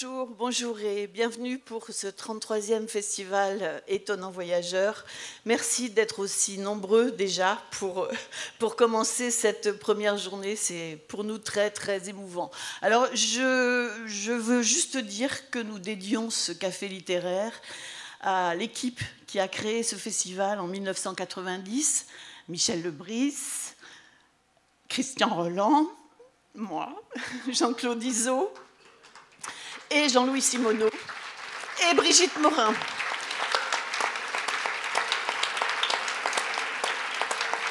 Bonjour et bienvenue pour ce 33e festival Étonnant Voyageur. Merci d'être aussi nombreux déjà pour commencer cette première journée. C'est pour nous très très émouvant. Alors je veux juste dire que nous dédions ce café littéraire à l'équipe qui a créé ce festival en 1990, Michel Lebris, Christian Roland, moi, Jean-Claude Izzo, et Jean-Louis Simoneau, et Brigitte Morin.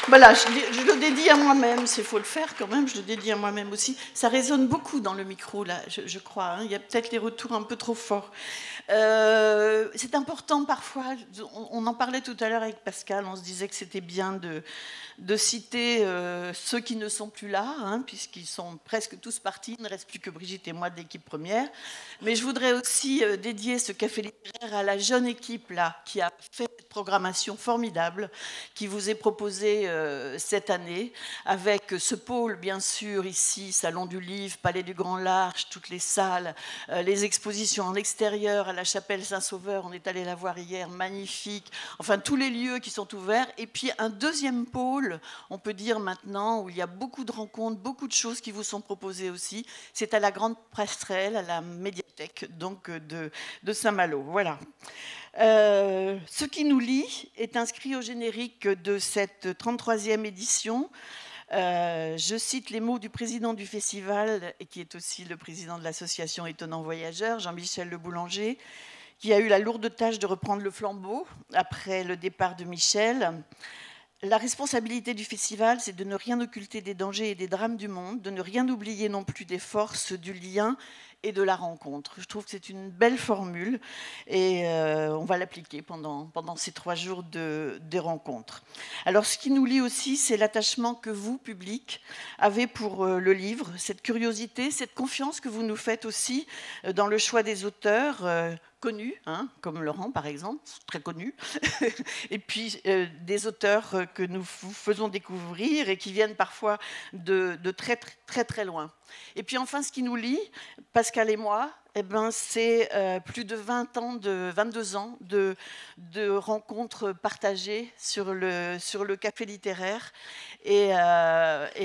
Voilà, je le dédie à moi-même, il faut le faire quand même, je le dédie à moi-même aussi. Ça résonne beaucoup dans le micro, là, je crois. Hein. Il y a peut-être les retours un peu trop forts. C'est important parfois, on en parlait tout à l'heure avec Pascal, on se disait que c'était bien de citer ceux qui ne sont plus là, hein, puisqu'ils sont presque tous partis, il ne reste plus que Brigitte et moi de l'équipe première. Mais je voudrais aussi dédier ce café littéraire à la jeune équipe là, qui a fait cette programmation formidable, qui vous est proposée cette année, avec ce pôle bien sûr ici, Salon du Livre, Palais du Grand Large, toutes les salles, les expositions en extérieur, à la chapelle Saint-Sauveur, on est allé la voir hier, magnifique, enfin tous les lieux qui sont ouverts, et puis un deuxième pôle, on peut dire maintenant, où il y a beaucoup de rencontres, beaucoup de choses qui vous sont proposées aussi, c'est à la Grande Passerelle, à la médiathèque donc de Saint-Malo. Voilà. Ce qui nous lie est inscrit au générique de cette 33e édition. Je cite les mots du président du festival, et qui est aussi le président de l'association Étonnant Voyageur, Jean-Michel Le Boulanger, qui a eu la lourde tâche de reprendre le flambeau après le départ de Michel. La responsabilité du festival, c'est de ne rien occulter des dangers et des drames du monde, de ne rien oublier non plus des forces du lien et de la rencontre. Je trouve que c'est une belle formule et on va l'appliquer pendant ces 3 jours des rencontres. Alors ce qui nous lie aussi, c'est l'attachement que vous, public, avez pour le livre, cette curiosité, cette confiance que vous nous faites aussi dans le choix des auteurs connus, hein, comme Laurent par exemple, très connu, et puis des auteurs que nous vous faisons découvrir et qui viennent parfois de très très très loin. Et puis enfin, ce qui nous lie, Pascal et moi, eh ben, c'est plus de 22 ans de rencontres partagées sur le café littéraire. Et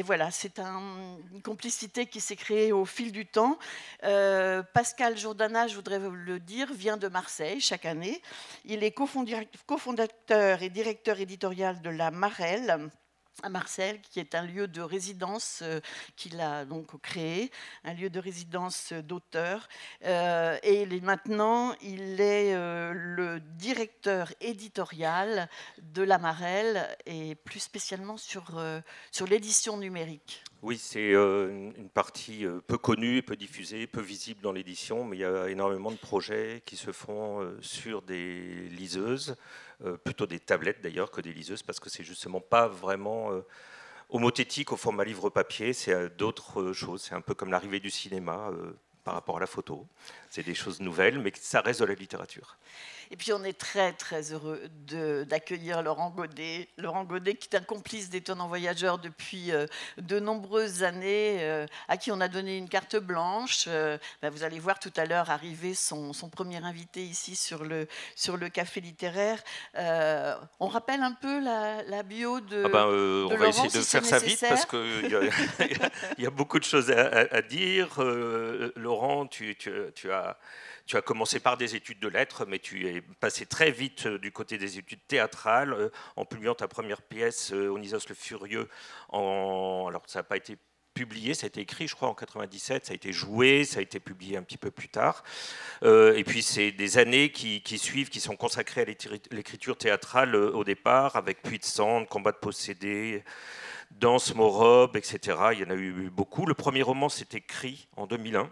voilà, c'est une complicité qui s'est créée au fil du temps. Pascal Jourdana, je voudrais vous le dire, vient de Marseille chaque année. Il est cofondateur et directeur éditorial de la Marelle, à Marseille, qui est un lieu de résidence qu'il a donc créé, un lieu de résidence d'auteurs. Et maintenant, il est le directeur éditorial de la Marelle, et plus spécialement sur l'édition numérique. Oui, c'est une partie peu connue, peu diffusée, peu visible dans l'édition, mais il y a énormément de projets qui se font sur des liseuses, plutôt des tablettes d'ailleurs que des liseuses, parce que c'est justement pas vraiment homothétique au format livre papier, c'est d'autres choses. C'est un peu comme l'arrivée du cinéma par rapport à la photo. C'est des choses nouvelles, mais ça reste de la littérature. Et puis on est très très heureux d'accueillir Laurent Godet. Laurent Godet qui est un complice d'Étonnant Voyageur depuis de nombreuses années, à qui on a donné une carte blanche. Vous allez voir tout à l'heure arriver son premier invité ici sur le café littéraire. On rappelle un peu la bio de on va Laurent, essayer de faire ça vite parce qu'il y a beaucoup de choses à dire. Laurent, tu as commencé par des études de lettres, mais tu es passé très vite du côté des études théâtrales en publiant ta première pièce, Onisos le Furieux. Alors, ça n'a pas été publié, ça a été écrit, je crois, en 97, ça a été joué, ça a été publié un petit peu plus tard. Et puis, c'est des années qui suivent, qui sont consacrées à l'écriture théâtrale au départ, avec Puits de Cendre, Combat de possédés, Danse, Morobe, etc. Il y en a eu beaucoup. Le premier roman s'est écrit en 2001.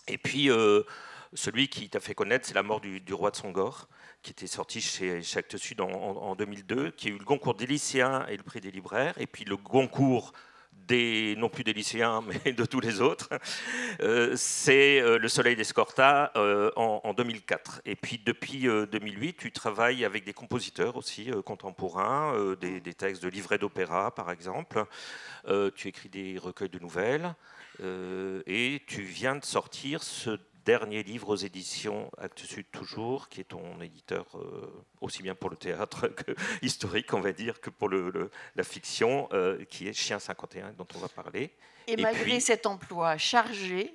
Et puis, celui qui t'a fait connaître, c'est La mort du roi de Songor, qui était sorti chez Actes Sud en 2002, qui a eu le Goncourt des lycéens et le prix des libraires, et puis le Goncourt non plus des lycéens, mais de tous les autres, c'est Le Soleil d'Escorta en 2004. Et puis depuis 2008, tu travailles avec des compositeurs aussi contemporains, des textes de livrets d'opéra par exemple. Tu écris des recueils de nouvelles et tu viens de sortir ce dernier livre aux éditions Actes Sud toujours, qui est ton éditeur aussi bien pour le théâtre que historique, on va dire, que pour la fiction, qui est Chien 51, dont on va parler. Et malgré cet emploi chargé,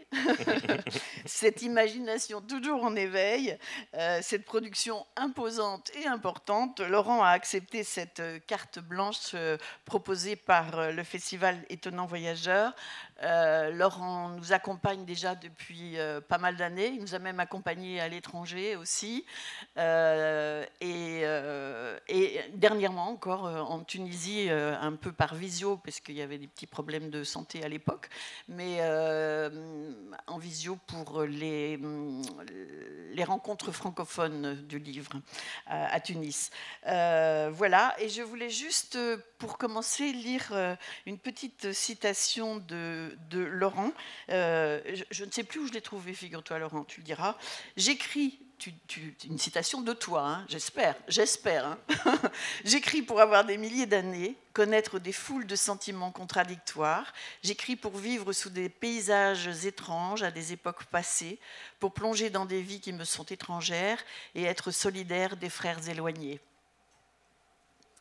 cette imagination toujours en éveil, cette production imposante et importante, Laurent a accepté cette carte blanche proposée par le festival Étonnant Voyageur. Laurent nous accompagne déjà depuis pas mal d'années. Il nous a même accompagnés à l'étranger aussi. Et dernièrement encore en Tunisie, un peu par visio, parce qu'il y avait des petits problèmes de santé à l'époque, mais en visio pour les rencontres francophones du livre à Tunis. Voilà, et je voulais juste, pour commencer, lire une petite citation de Laurent. Je ne sais plus où je l'ai trouvée, figure-toi, Laurent, tu le diras. J'écris... une citation de toi, hein, j'espère. Hein. J'écris pour avoir des milliers d'années, connaître des foules de sentiments contradictoires. J'écris pour vivre sous des paysages étranges à des époques passées, pour plonger dans des vies qui me sont étrangères et être solidaire des frères éloignés.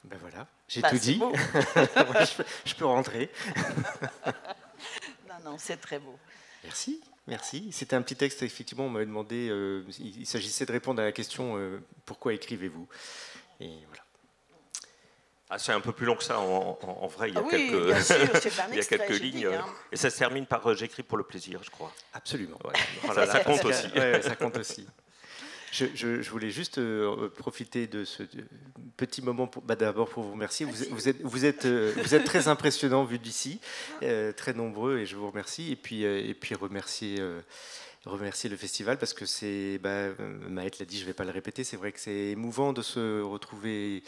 Ben voilà, j'ai tout dit. je peux rentrer. Non, c'est très beau. Merci. Merci. C'était un petit texte, effectivement, on m'avait demandé, il s'agissait de répondre à la question pourquoi écrivez-vous ? Et voilà. Ah, c'est un peu plus long que ça, en vrai, il y a quelques lignes. Hein. Et ça se termine par j'écris pour le plaisir, je crois. Absolument. Ouais. Voilà, ça compte aussi. Ouais, ça compte aussi. Je voulais juste profiter de ce petit moment d'abord pour vous remercier. Vous êtes très impressionnants vu d'ici, très nombreux, et je vous remercie. Et puis remercier le festival parce que c'est, Maët l'a dit, je ne vais pas le répéter, c'est vrai que c'est émouvant de se retrouver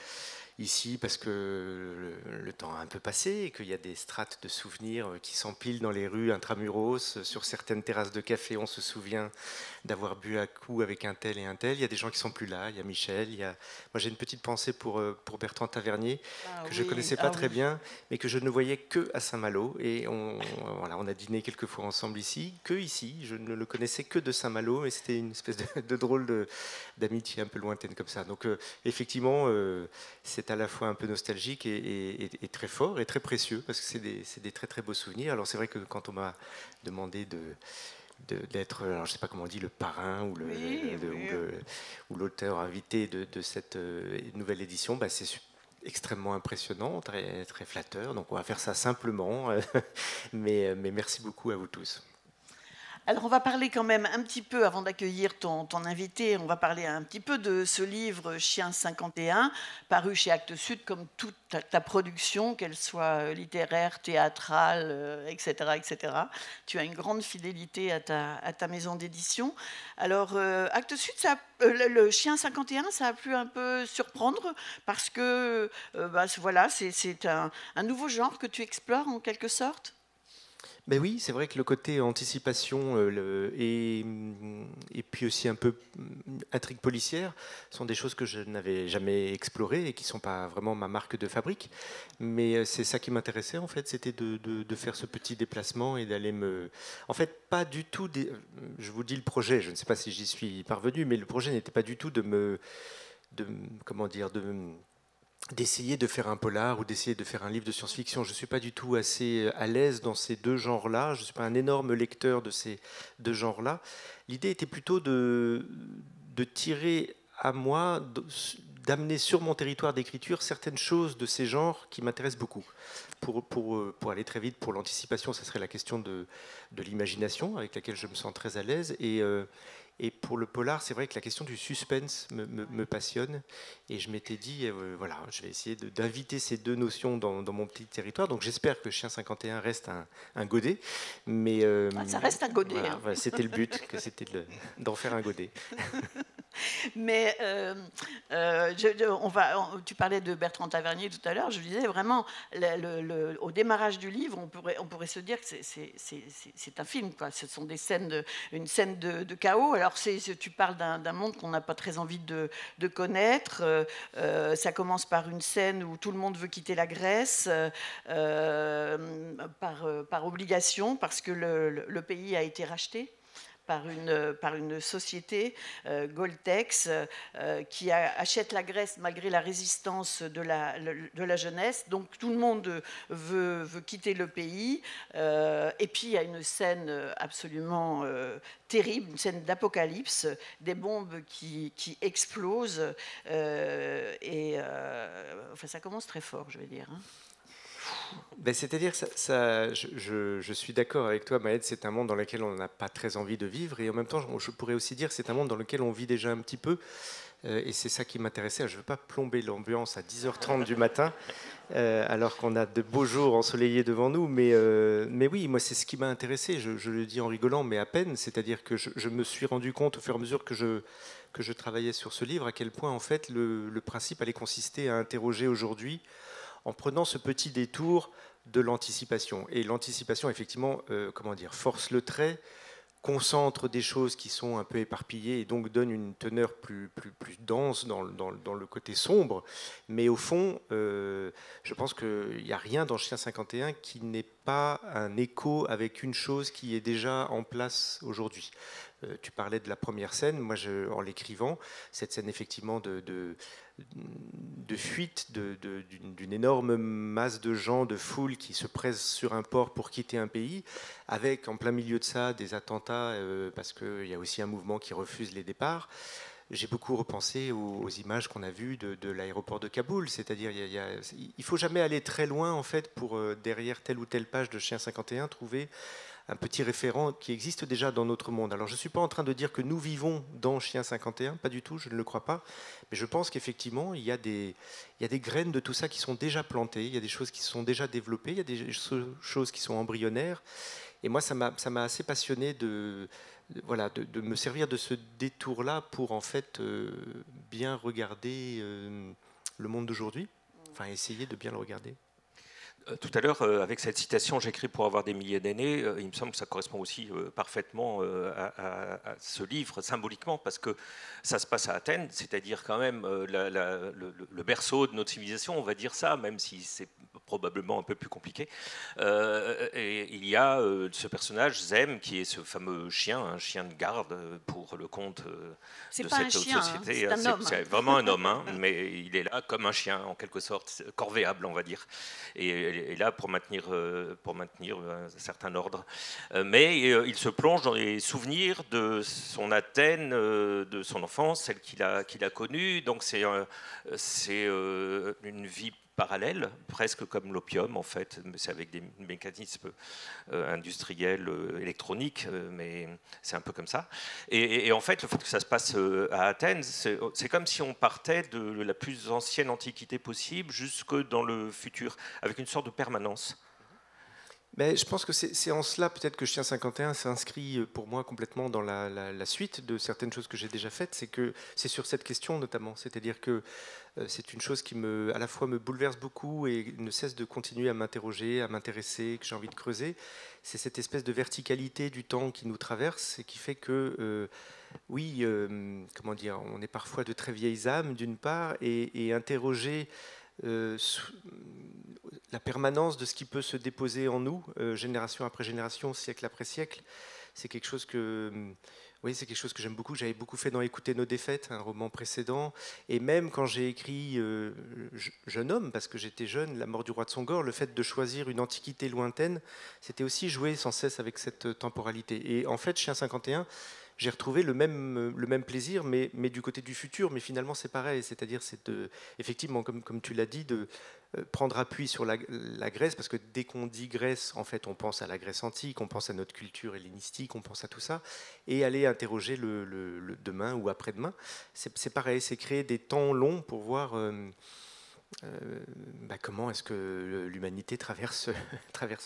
ici parce que le temps a un peu passé et qu'il y a des strates de souvenirs qui s'empilent dans les rues intramuros. Sur certaines terrasses de café, on se souvient d'avoir bu à coups avec un tel et un tel. Il y a des gens qui ne sont plus là, il y a Michel, moi j'ai une petite pensée pour Bertrand Tavernier que je ne connaissais pas très bien, mais que je ne voyais que à Saint-Malo. Et on a dîné quelques fois ensemble ici, que ici. Je ne le connaissais que de Saint-Malo, et c'était une espèce de drôle d'amitié un peu lointaine comme ça. Donc effectivement, c'est à la fois un peu nostalgique et très fort et très précieux parce que c'est des très très beaux souvenirs. Alors c'est vrai que quand on m'a demandé d'être, alors je sais pas comment on dit, le parrain ou l'auteur invité de cette nouvelle édition, c'est extrêmement impressionnant, très, très flatteur. Donc on va faire ça simplement, mais merci beaucoup à vous tous. Alors, on va parler quand même un petit peu, avant d'accueillir ton invité, on va parler un petit peu de ce livre Chien 51, paru chez Actes Sud, comme toute ta production, qu'elle soit littéraire, théâtrale, etc., etc. Tu as une grande fidélité à ta maison d'édition. Alors, Actes Sud, le Chien 51, ça a pu un peu surprendre, parce que voilà, c'est un nouveau genre que tu explores en quelque sorte. Ben oui, c'est vrai que le côté anticipation et puis aussi un peu intrigue policière sont des choses que je n'avais jamais explorées et qui ne sont pas vraiment ma marque de fabrique. Mais c'est ça qui m'intéressait en fait, c'était de faire ce petit déplacement et d'aller En fait, pas du tout... Je vous dis le projet, je ne sais pas si j'y suis parvenu, mais le projet n'était pas du tout d'essayer de faire un polar ou d'essayer de faire un livre de science-fiction. Je ne suis pas du tout assez à l'aise dans ces deux genres-là. Je ne suis pas un énorme lecteur de ces deux genres-là. L'idée était plutôt de tirer à moi, d'amener sur mon territoire d'écriture certaines choses de ces genres qui m'intéressent beaucoup. Pour aller très vite, pour l'anticipation, ça serait la question de l'imagination, avec laquelle je me sens très à l'aise. Et pour le polar, c'est vrai que la question du suspense me passionne. Et je m'étais dit, voilà, je vais essayer d'inviter ces deux notions dans mon petit territoire. Donc j'espère que Chien 51 reste un godet. Mais, ça reste un godet. Voilà, hein. C'était le but, que c'était d'en faire un godet. Mais tu parlais de Bertrand Tavernier tout à l'heure. Je disais vraiment, au démarrage du livre, on pourrait se dire que c'est un film, quoi. Ce sont une scène de chaos. Alors tu parles d'un monde qu'on n'a pas très envie de connaître. Ça commence par une scène où tout le monde veut quitter la Grèce par obligation, parce que le pays a été racheté par une société, Goltex, qui achète la Grèce malgré la résistance de la jeunesse. Donc tout le monde veut quitter le pays. Et puis il y a une scène absolument terrible, une scène d'apocalypse, des bombes qui explosent. Enfin, ça commence très fort, je vais dire. Hein. Ben, c'est-à-dire, je suis d'accord avec toi, Maëlle, c'est un monde dans lequel on n'a pas très envie de vivre, et en même temps, je pourrais aussi dire c'est un monde dans lequel on vit déjà un petit peu, et c'est ça qui m'intéressait. Je ne veux pas plomber l'ambiance à 10h30 du matin, alors qu'on a de beaux jours ensoleillés devant nous, mais oui, moi c'est ce qui m'a intéressé, je le dis en rigolant, mais à peine, c'est-à-dire que je me suis rendu compte au fur et à mesure que je travaillais sur ce livre, à quel point en fait le principe allait consister à interroger aujourd'hui en prenant ce petit détour de l'anticipation. Et l'anticipation, effectivement, force le trait, concentre des choses qui sont un peu éparpillées et donc donne une teneur plus dense dans le côté sombre. Mais au fond, je pense qu'il n'y a rien dans Chien 51 qui n'est pas un écho avec une chose qui est déjà en place aujourd'hui. Tu parlais de la première scène, moi en l'écrivant, cette scène effectivement de fuite d'une énorme masse de gens, de foule qui se pressent sur un port pour quitter un pays, avec en plein milieu de ça des attentats, parce qu'il y a aussi un mouvement qui refuse les départs. J'ai beaucoup repensé aux images qu'on a vues de l'aéroport de Kaboul, c'est-à-dire il ne faut jamais aller très loin en fait pour derrière telle ou telle page de Chien 51 trouver un petit référent qui existe déjà dans notre monde. Alors je ne suis pas en train de dire que nous vivons dans Chien 51, pas du tout, je ne le crois pas, mais je pense qu'effectivement il y a des graines de tout ça qui sont déjà plantées, il y a des choses qui sont déjà développées, il y a des choses qui sont embryonnaires, et moi ça m'a assez passionné de me servir de ce détour-là pour en fait bien regarder le monde d'aujourd'hui, enfin essayer de bien le regarder. Tout à l'heure, avec cette citation, j'écris pour avoir des milliers d'années, il me semble que ça correspond aussi parfaitement à ce livre, symboliquement, parce que ça se passe à Athènes, c'est-à-dire quand même le berceau de notre civilisation, on va dire ça, même si c'est probablement un peu plus compliqué. Et il y a ce personnage, Zème, qui est ce fameux chien, un chien de garde pour le compte de cette haute société. C'est vraiment un homme, hein, mais il est là comme un chien, en quelque sorte, corvéable, on va dire. Et là pour maintenir un certain ordre. Mais il se plonge dans les souvenirs de son Athènes, de son enfance, celle qu'il a connue. Donc c'est une vie parallèle, presque comme l'opium en fait, mais c'est avec des mécanismes industriels, électroniques, mais c'est un peu comme ça. Et en fait, le fait que ça se passe à Athènes, c'est comme si on partait de la plus ancienne antiquité possible jusque dans le futur, avec une sorte de permanence. Mais je pense que c'est en cela peut-être que Chien 51 s'inscrit pour moi complètement dans la suite de certaines choses que j'ai déjà faites. C'est que c'est sur cette question notamment, c'est-à-dire que c'est une chose qui à la fois me bouleverse beaucoup et ne cesse de continuer à m'interroger, à m'intéresser, que j'ai envie de creuser. C'est cette espèce de verticalité du temps qui nous traverse et qui fait que oui, on est parfois de très vieilles âmes d'une part et interroger la permanence de ce qui peut se déposer en nous, génération après génération, siècle après siècle, c'est quelque chose que j'aime beaucoup. J'avais beaucoup fait dans Écouter nos défaites, un roman précédent, et même quand j'ai écrit Jeune homme, parce que j'étais jeune, La mort du roi de Songor, le fait de choisir une antiquité lointaine, c'était aussi jouer sans cesse avec cette temporalité. Et en fait, Chien 51, j'ai retrouvé le même plaisir, mais du côté du futur. Mais finalement, c'est pareil. C'est-à-dire, effectivement, comme tu l'as dit, de prendre appui sur la Grèce, parce que dès qu'on dit Grèce, en fait, on pense à la Grèce antique, on pense à notre culture hellénistique, on pense à tout ça, et aller interroger le demain ou après-demain. C'est pareil, c'est créer des temps longs pour voir comment est-ce que l'humanité traverse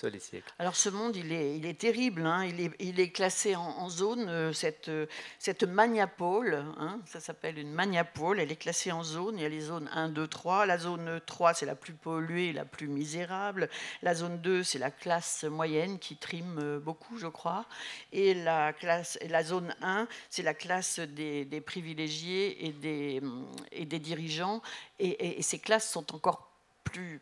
les siècles. Alors ce monde, il est terrible, hein. Il est classé en zone, cette magnapole, hein, ça s'appelle une magnapole, elle est classée en zone, il y a les zones 1, 2, 3, la zone 3 c'est la plus polluée, la plus misérable, la zone 2 c'est la classe moyenne qui trime beaucoup je crois, et la zone 1 c'est la classe des privilégiés et des dirigeants, et ces classes sont encore plus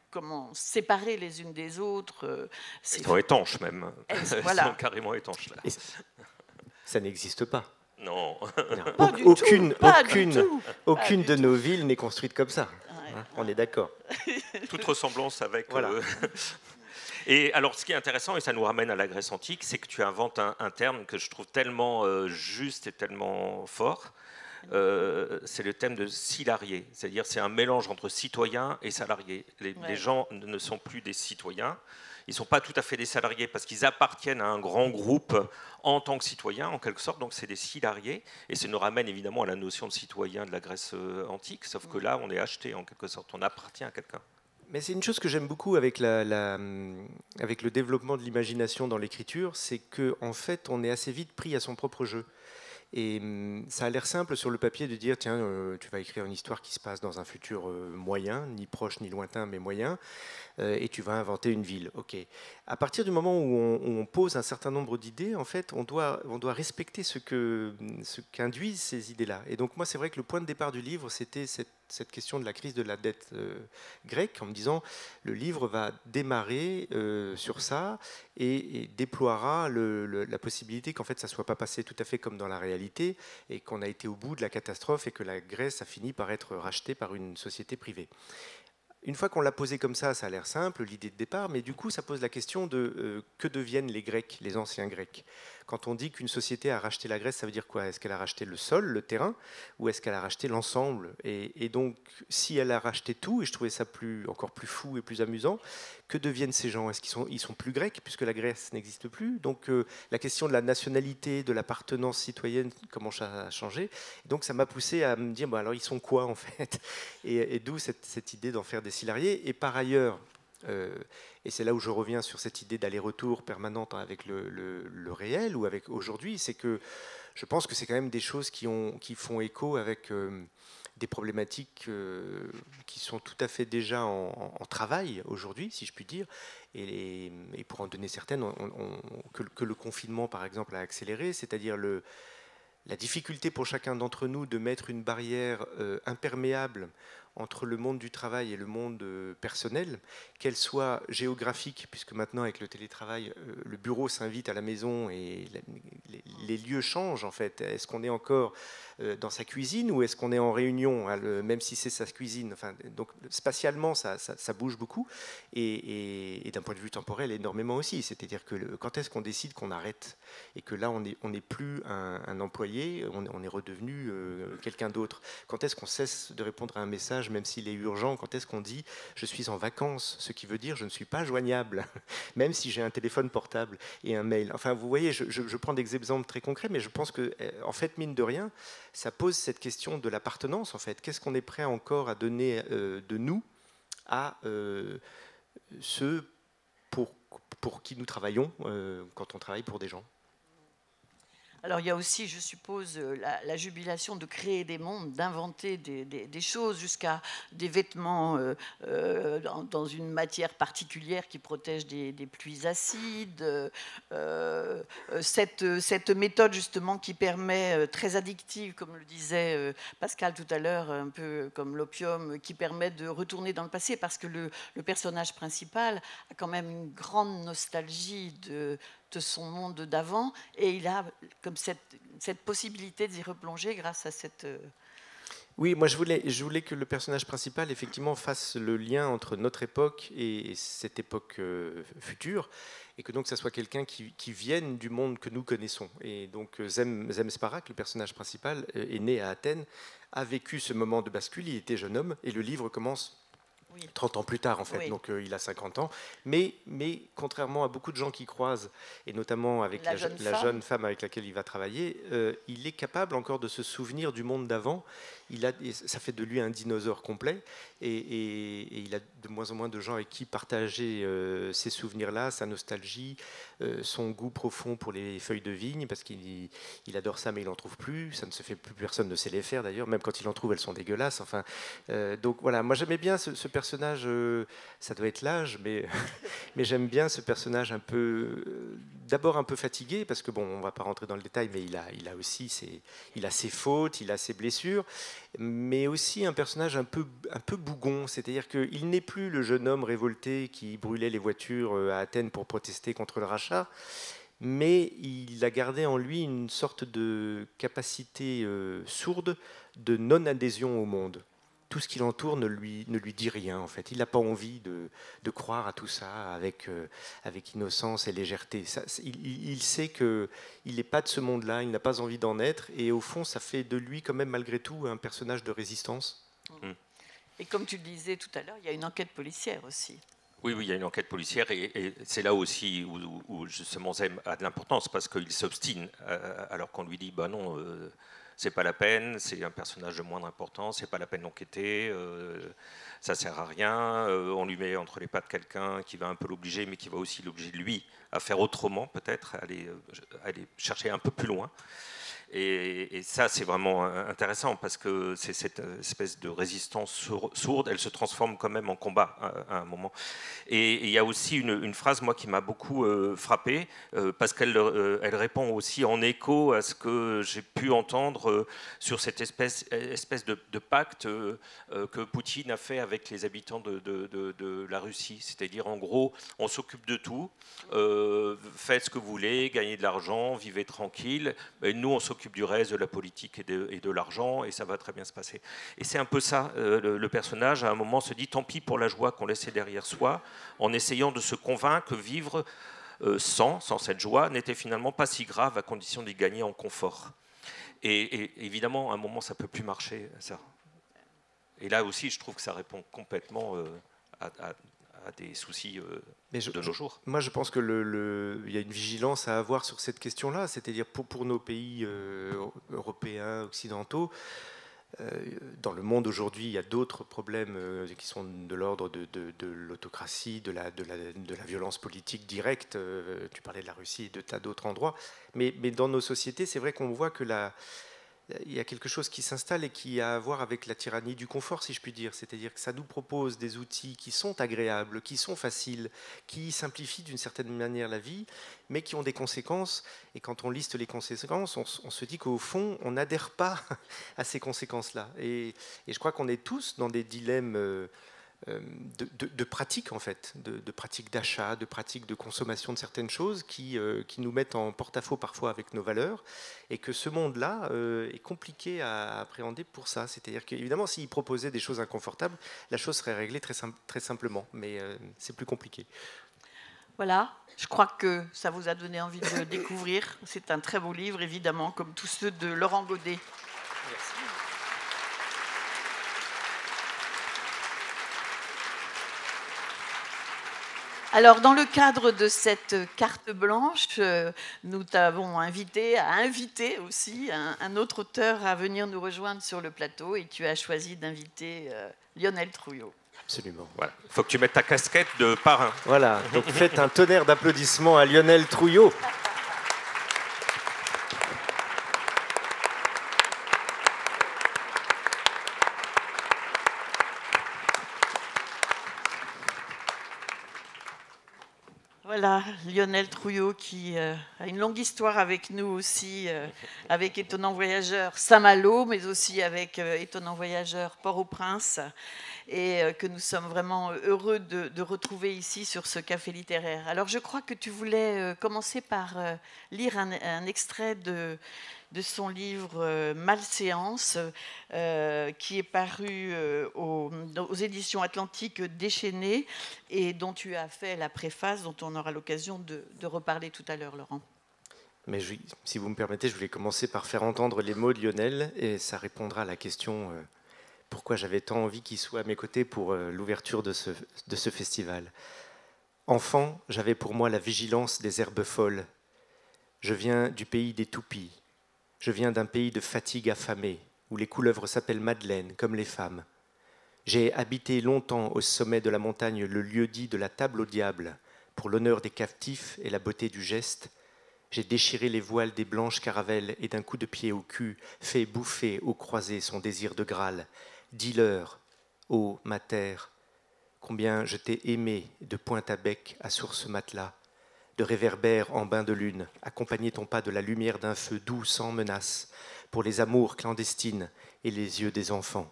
séparées les unes des autres. Elles sont étanches même. Voilà. Elles sont carrément étanches là. Ça n'existe pas. Non. Pas du Aucune, tout, pas aucune, du tout. aucune Pas de du nos villes n'est construite comme ça. Ouais. Hein, on est d'accord. Toute ressemblance avec... Voilà. Et alors, ce qui est intéressant, et ça nous ramène à la Grèce antique, c'est que tu inventes un terme que je trouve tellement juste et tellement fort. C'est le thème de salarié. C'est-à-dire, c'est un mélange entre citoyen et salarié. Les gens ne sont plus des citoyens. Ils ne sont pas tout à fait des salariés parce qu'ils appartiennent à un grand groupe en tant que citoyens, en quelque sorte. Donc, c'est des salariés. Et ça nous ramène évidemment à la notion de citoyen de la Grèce antique. Sauf que là, on est acheté, en quelque sorte. On appartient à quelqu'un. Mais c'est une chose que j'aime beaucoup avec, avec le développement de l'imagination dans l'écriture, c'est qu'en fait, on est assez vite pris à son propre jeu. Et ça a l'air simple sur le papier de dire, tiens, tu vas écrire une histoire qui se passe dans un futur moyen, ni proche ni lointain, mais moyen, et tu vas inventer une ville. Ok. À partir du moment où on pose un certain nombre d'idées, en fait, on doit respecter ce qu'induisent ces idées-là. Et donc moi, c'est vrai que le point de départ du livre, c'était cette question de la crise de la dette grecque, en me disant, le livre va démarrer sur ça et déploiera la possibilité qu'en fait, ça ne soit pas passé tout à fait comme dans la réalité et qu'on a été au bout de la catastrophe et que la Grèce a fini par être rachetée par une société privée. Une fois qu'on l'a posé comme ça a l'air simple, l'idée de départ, mais du coup, ça pose la question de que deviennent les Grecs, les anciens Grecs. Quand on dit qu'une société a racheté la Grèce, ça veut dire quoi? Est-ce qu'elle a racheté le sol, le terrain, ou est-ce qu'elle a racheté l'ensemble? Et donc, si elle a racheté tout, et je trouvais ça encore plus fou et plus amusant, que deviennent ces gens? Est-ce qu'ils sont plus grecs, puisque la Grèce n'existe plus? Donc, la question de la nationalité, de l'appartenance citoyenne commence à changer. Donc, ça m'a poussé à me dire, bon, alors, ils sont quoi, en fait? Et d'où cette idée d'en faire des salariés. Et par ailleurs, et c'est là où je reviens sur cette idée d'aller-retour permanente avec le réel ou avec aujourd'hui, c'est que je pense que c'est quand même des choses qui font écho avec des problématiques qui sont tout à fait déjà en travail aujourd'hui, si je puis dire. Et pour en donner certaines, que le confinement, par exemple, a accéléré, c'est-à-dire la difficulté pour chacun d'entre nous de mettre une barrière imperméable entre le monde du travail et le monde personnel, qu'elle soit géographique, puisque maintenant avec le télétravail, le bureau s'invite à la maison et les lieux changent en fait. Est-ce qu'on est encore dans sa cuisine ou est-ce qu'on est en réunion, même si c'est sa cuisine? Enfin, donc spatialement, ça bouge beaucoup et d'un point de vue temporel, énormément aussi. C'est-à-dire que quand est-ce qu'on décide qu'on arrête et que là, on n'est plus un employé, on est redevenu quelqu'un d'autre? Quand est-ce qu'on cesse de répondre à un message même s'il est urgent? Quand est-ce qu'on dit je suis en vacances, ce qui veut dire je ne suis pas joignable, même si j'ai un téléphone portable et un mail? Enfin, vous voyez, je prends des exemples très concrets, mais je pense que, en fait, mine de rien, ça pose cette question de l'appartenance. En fait, qu'est-ce qu'on est prêt encore à donner de nous à ceux pour qui nous travaillons quand on travaille pour des gens? Alors il y a aussi, je suppose, la jubilation de créer des mondes, d'inventer des choses, jusqu'à des vêtements dans une matière particulière qui protège des pluies acides. Cette méthode justement qui permet, très addictive, comme le disait Pascal tout à l'heure, un peu comme l'opium, qui permet de retourner dans le passé, parce que le personnage principal a quand même une grande nostalgie de son monde d'avant, et il a comme cette possibilité d'y replonger grâce à cette... Oui, moi je voulais que le personnage principal effectivement fasse le lien entre notre époque et cette époque future, et que donc ça soit quelqu'un qui vienne du monde que nous connaissons. Et donc Zem Sparak, le personnage principal, est né à Athènes, a vécu ce moment de bascule, il était jeune homme, et le livre commence 30 ans plus tard, en fait, oui. Donc il a 50 ans. Mais contrairement à beaucoup de gens qui croisent, et notamment avec la jeune femme avec laquelle il va travailler, il est capable encore de se souvenir du monde d'avant. Ça fait de lui un dinosaure complet, et il a de moins en moins de gens avec qui partager ces souvenirs-là, sa nostalgie, son goût profond pour les feuilles de vigne, parce qu'il adore ça, mais il n'en trouve plus. Ça ne se fait plus, personne ne sait les faire d'ailleurs, même quand il en trouve, elles sont dégueulasses. Enfin, donc voilà, moi j'aimais bien ce personnage, ça doit être l'âge, mais j'aime bien ce personnage d'abord un peu fatigué, parce que bon, on ne va pas rentrer dans le détail, mais il a aussi ses fautes, il a ses blessures, mais aussi un personnage un peu bougon, c'est-à-dire qu'il n'est plus le jeune homme révolté qui brûlait les voitures à Athènes pour protester contre le rachat, mais il a gardé en lui une sorte de capacité sourde de non-adhésion au monde. Tout ce qui l'entoure ne lui dit rien, en fait. Il n'a pas envie de croire à tout ça avec innocence et légèreté. Il sait qu'il n'est pas de ce monde-là, il n'a pas envie d'en être, et au fond, ça fait de lui, quand même, malgré tout, un personnage de résistance. Et comme tu le disais tout à l'heure, il y a une enquête policière aussi. Oui, il y a une enquête policière, et c'est là aussi où justement Zem a de l'importance, parce qu'il s'obstine, alors qu'on lui dit, bah non, c'est pas la peine, c'est un personnage de moindre importance, c'est pas la peine d'enquêter, ça sert à rien, on lui met entre les pattes quelqu'un qui va un peu l'obliger, mais qui va aussi l'obliger lui à faire autrement, peut-être, aller chercher un peu plus loin. Et ça, c'est vraiment intéressant parce que c'est cette espèce de résistance sourde, elle se transforme quand même en combat à un moment. Et il y a aussi une phrase, moi, qui m'a beaucoup frappé, parce qu'elle elle répond aussi en écho à ce que j'ai pu entendre sur cette espèce de pacte que Poutine a fait avec les habitants de la Russie. C'est-à-dire, en gros, on s'occupe de tout, faites ce que vous voulez, gagnez de l'argent, vivez tranquille, et nous, on s'occupe du reste, de la politique et de l'argent, et ça va très bien se passer. Et c'est un peu ça, le personnage, à un moment, se dit, tant pis pour la joie qu'on laissait derrière soi, en essayant de se convaincre que vivre sans cette joie n'était finalement pas si grave, à condition d'y gagner en confort. Et évidemment, à un moment, ça ne peut plus marcher, ça. Et là aussi, je trouve que ça répond complètement à des soucis de nos jours. Moi, je pense qu'il y a une vigilance à avoir sur cette question-là, c'est-à-dire pour nos pays européens, occidentaux. Dans le monde aujourd'hui, il y a d'autres problèmes qui sont de l'ordre de l'autocratie, de la violence politique directe. Tu parlais de la Russie et de tas d'autres endroits. Mais dans nos sociétés, c'est vrai qu'on voit que il y a quelque chose qui s'installe et qui a à voir avec la tyrannie du confort, si je puis dire. C'est-à-dire que ça nous propose des outils qui sont agréables, qui sont faciles, qui simplifient d'une certaine manière la vie, mais qui ont des conséquences. Et quand on liste les conséquences, on se dit qu'au fond, on n'adhère pas à ces conséquences-là. Et je crois qu'on est tous dans des dilemmes de pratiques, en fait, de pratiques d'achat, de pratiques de consommation de certaines choses qui nous mettent en porte-à-faux parfois avec nos valeurs, et que ce monde-là est compliqué à appréhender pour ça. C'est-à-dire qu'évidemment, s'il proposait des choses inconfortables, la chose serait réglée très simplement, mais c'est plus compliqué. Voilà, je crois que ça vous a donné envie de le découvrir. C'est un très beau livre, évidemment, comme tous ceux de Laurent Godet. Merci. Alors, dans le cadre de cette carte blanche, nous t'avons invité à inviter aussi un autre auteur à venir nous rejoindre sur le plateau, et tu as choisi d'inviter Lionel Trouillot. Absolument. Voilà. Il faut que tu mettes ta casquette de parrain. Voilà, donc faites un tonnerre d'applaudissements à Lionel Trouillot. Voilà, Lionel Trouillot qui a une longue histoire avec nous aussi, avec Étonnant Voyageur Saint-Malo, mais aussi avec Étonnant Voyageur Port-au-Prince, et que nous sommes vraiment heureux de retrouver ici sur ce café littéraire. Alors je crois que tu voulais commencer par lire un extrait de son livre Malséance, qui est paru aux éditions Atlantiques Déchaînées, et dont tu as fait la préface, dont on aura l'occasion de reparler tout à l'heure, Laurent. Mais si vous me permettez, je voulais commencer par faire entendre les mots de Lionel, et ça répondra à la question pourquoi j'avais tant envie qu'il soit à mes côtés pour l'ouverture de ce festival. Enfant, j'avais pour moi la vigilance des herbes folles. Je viens du pays des toupies. Je viens d'un pays de fatigue affamée, où les couleuvres s'appellent Madeleine, comme les femmes. J'ai habité longtemps au sommet de la montagne le lieu-dit de la table au diable, pour l'honneur des captifs et la beauté du geste. J'ai déchiré les voiles des blanches caravelles et d'un coup de pied au cul, fait bouffer aux croisés son désir de Graal. Dis-leur, ô ma terre, combien je t'ai aimé de pointe à bec à source matelas, de réverbères en bain de lune, accompagnez ton pas de la lumière d'un feu doux sans menace, pour les amours clandestines et les yeux des enfants.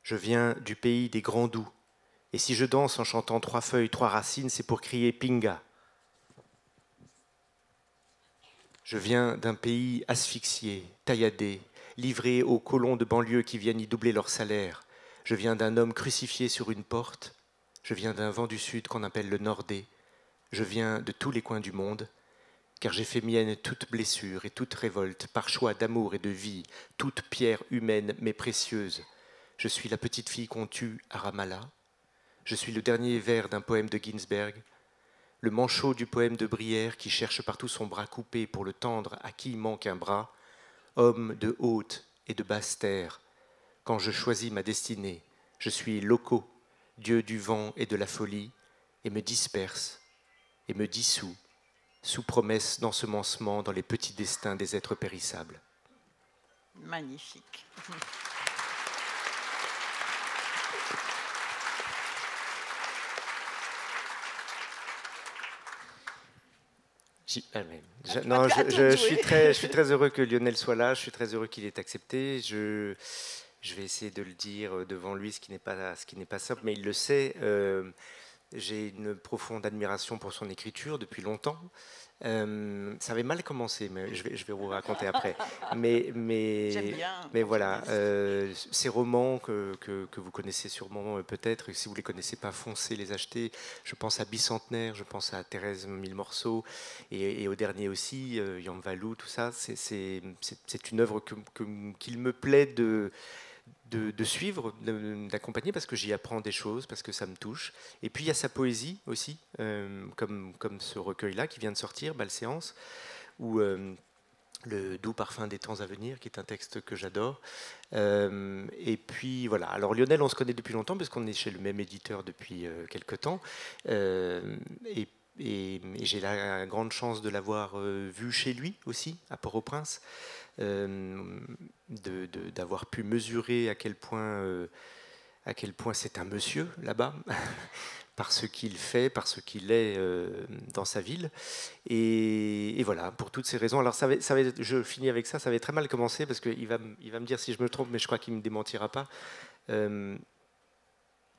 Je viens du pays des grands doux, et si je danse en chantant 3 feuilles, 3 racines, c'est pour crier Pinga. Je viens d'un pays asphyxié, tailladé, livré aux colons de banlieue qui viennent y doubler leur salaire. Je viens d'un homme crucifié sur une porte. Je viens d'un vent du sud qu'on appelle le Nordé. Je viens de tous les coins du monde, car j'ai fait mienne toute blessure et toute révolte, par choix d'amour et de vie, toute pierre humaine mais précieuse. Je suis la petite fille qu'on tue à Ramallah. Je suis le dernier vers d'un poème de Ginsberg, le manchot du poème de Brière qui cherche partout son bras coupé pour le tendre à qui manque un bras, homme de haute et de basse terre. Quand je choisis ma destinée, je suis loco, dieu du vent et de la folie, et me disperse et me dissout, sous promesse d'ensemencement dans les petits destins des êtres périssables. Magnifique. Je suis très heureux que Lionel soit là, je suis très heureux qu'il ait accepté. Je vais essayer de le dire devant lui, ce qui n'est pas simple, mais il le sait. J'ai une profonde admiration pour son écriture depuis longtemps. Ça avait mal commencé, mais je vais vous raconter après. J'aime bien. Mais voilà, ces romans que vous connaissez sûrement peut-être, si vous ne les connaissez pas, foncez les acheter. Je pense à Bicentenaire, je pense à Thérèse Mille Morceaux, et au dernier aussi, Yang Valou, tout ça. C'est une œuvre qu'il me plaît de suivre, d'accompagner, parce que j'y apprends des choses, parce que ça me touche. Et puis il y a sa poésie aussi, comme ce recueil-là qui vient de sortir, Balséance, ou Le doux parfum des temps à venir, qui est un texte que j'adore. Et puis voilà. Alors Lionel, on se connaît depuis longtemps, parce qu'on est chez le même éditeur depuis quelque temps. Et j'ai la grande chance de l'avoir vu chez lui aussi, à Port-au-Prince. D'avoir pu mesurer à quel point c'est un monsieur là-bas, par ce qu'il fait, par ce qu'il est dans sa ville. Et voilà, pour toutes ces raisons. Alors je finis avec ça, ça avait très mal commencé, parce qu'il va me dire si je me trompe, mais je crois qu'il ne me démentira pas.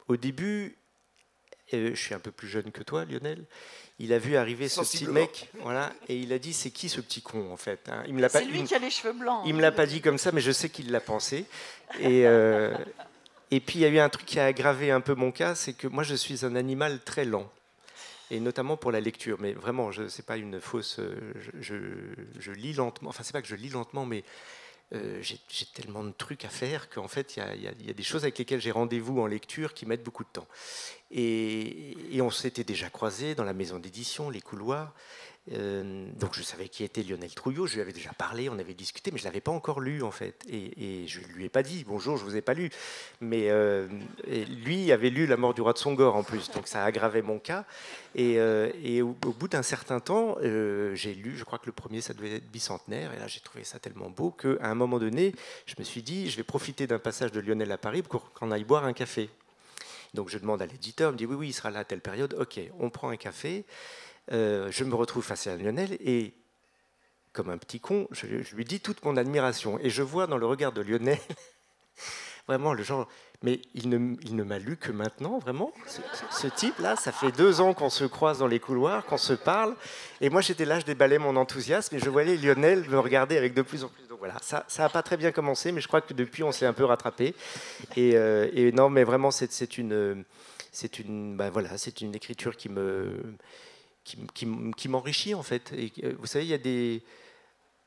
Au début, je suis un peu plus jeune que toi, Lionel, il a vu arriver ce petit mec, voilà, et il a dit, c'est qui ce petit con, en fait, hein. C'est lui qui a les cheveux blancs. Il ne me l'a pas dit comme ça, mais je sais qu'il l'a pensé. Et puis il y a eu un truc qui a aggravé un peu mon cas, c'est que moi je suis un animal très lent, et notamment pour la lecture. Mais vraiment, c'est pas une fausse. Je lis lentement. Enfin, c'est pas que je lis lentement, mais j'ai tellement de trucs à faire qu'en fait, il y a des choses avec lesquelles j'ai rendez-vous en lecture qui mettent beaucoup de temps. Et on s'était déjà croisés dans la maison d'édition, les couloirs. Donc je savais qui était Lionel Trouillot, je lui avais déjà parlé, on avait discuté, mais je ne l'avais pas encore lu en fait. Et je ne lui ai pas dit bonjour, je ne vous ai pas lu. Mais lui avait lu La mort du roi de Songor en plus, donc ça aggravait mon cas. Et au bout d'un certain temps, j'ai lu, je crois que le premier ça devait être Bicentenaire, et là j'ai trouvé ça tellement beau qu'à un moment donné, je me suis dit, je vais profiter d'un passage de Lionel à Paris pour qu'on aille boire un café. Donc je demande à l'éditeur, il me dit oui, il sera là à telle période, ok, on prend un café. Je me retrouve face à Lionel et, comme un petit con, je lui dis toute mon admiration. Et je vois dans le regard de Lionel vraiment le genre, mais il ne m'a lu que maintenant, vraiment. Ce type-là, ça fait 2 ans qu'on se croise dans les couloirs, qu'on se parle. Et moi, j'étais là, je déballais mon enthousiasme et je voyais Lionel me regarder avec de plus en plus. Donc voilà, ça n'a pas très bien commencé, mais je crois que depuis, on s'est un peu rattrapé. Et non, mais vraiment, c'est une écriture qui m'enrichit en fait. Et vous savez,